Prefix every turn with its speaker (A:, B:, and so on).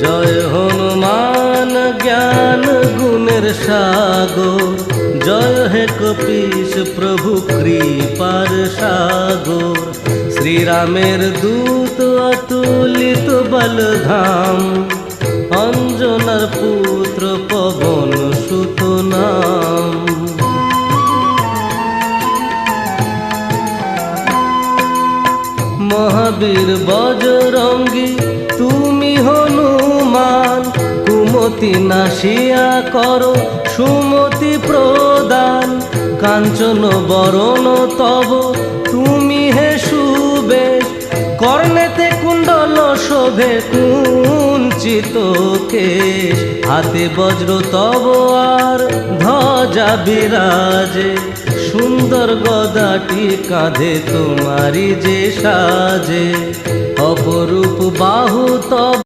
A: জয় হনুমান জ্ঞান গুণের সাগর, জয় হে কপীশ প্রভু কৃপার সাগর। শ্রীরামের দূত অতুলিত বলধাম, অঞ্জনার পুত্র পবন সুত নাম। মহাবীর বজরঙ্গী তুমি হনুমান, কুমতি নাশিয়া করো সুমতি প্রদান। কাঞ্চন বরণ তব তুমি হে সুবেশ, কর্ণেতে কুণ্ডল শোভে কুঞ্চিত কেশ। হাতে বজ্র তব আর ধ্বজা বিরাজে, সুন্দর গদাটি কাঁধে তোমারি যে সাজে। অপরূপ বাহু তব